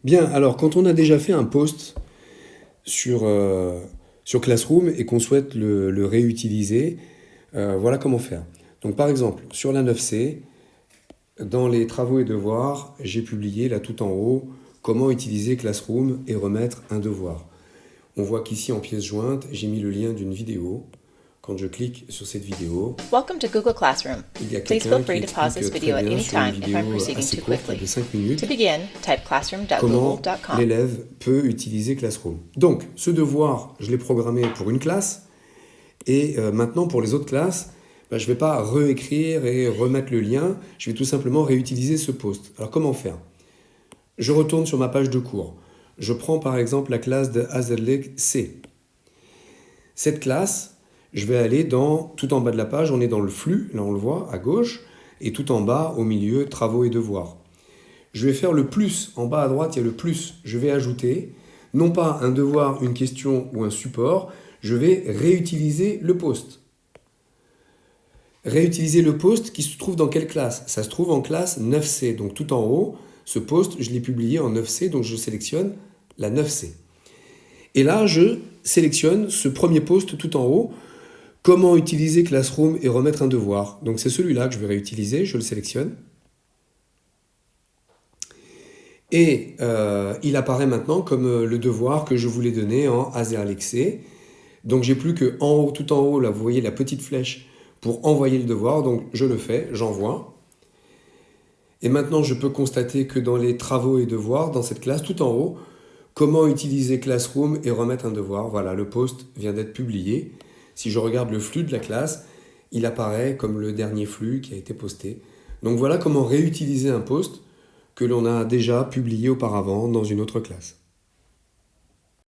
Bien, alors quand on a déjà fait un post sur, sur Classroom et qu'on souhaite le réutiliser, voilà comment faire. Donc par exemple, sur la 9C, dans les travaux et devoirs, j'ai publié là tout en haut comment utiliser Classroom et remettre un devoir. On voit qu'ici en pièce jointe, j'ai mis le lien d'une vidéo. Quand je clique sur cette vidéo, Welcome to Google Classroom. il y a Please feel quelqu'un qui free to pause this explique très video at bien any sur une time if I'm vidéo proceeding assez too courte quickly. de 5 To minutes begin, type comment classroom.google.com. l'élève peut utiliser Classroom. Donc, ce devoir, je l'ai programmé pour une classe, et maintenant pour les autres classes, je ne vais pas réécrire et remettre le lien, je vais tout simplement réutiliser ce post. Alors comment faire? Je retourne sur ma page de cours. Je prends par exemple la classe de Azadlek C. Cette classe, je vais aller tout en bas de la page, on est dans le flux, là on le voit, à gauche, et tout en bas, au milieu, travaux et devoirs. Je vais faire le plus. En bas à droite, il y a le plus. Je vais ajouter, non pas un devoir, une question ou un support, je vais réutiliser le post. Réutiliser le post qui se trouve dans quelle classe? Ça se trouve en classe 9C. Donc tout en haut, ce post, je l'ai publié en 9C, donc je sélectionne la 9C. Et là, je sélectionne ce premier post tout en haut. Comment utiliser Classroom et remettre un devoir? Donc c'est celui-là que je vais réutiliser, je le sélectionne. Et il apparaît maintenant comme le devoir que je voulais donner en Azerlexé. Donc j'ai plus que en haut, tout en haut, là vous voyez la petite flèche pour envoyer le devoir. Donc je le fais, j'envoie. Et maintenant je peux constater que dans les travaux et devoirs, dans cette classe, tout en haut, comment utiliser Classroom et remettre un devoir. Voilà, le post vient d'être publié. Si je regarde le flux de la classe, il apparaît comme le dernier flux qui a été posté. Donc voilà comment réutiliser un post que l'on a déjà publié auparavant dans une autre classe.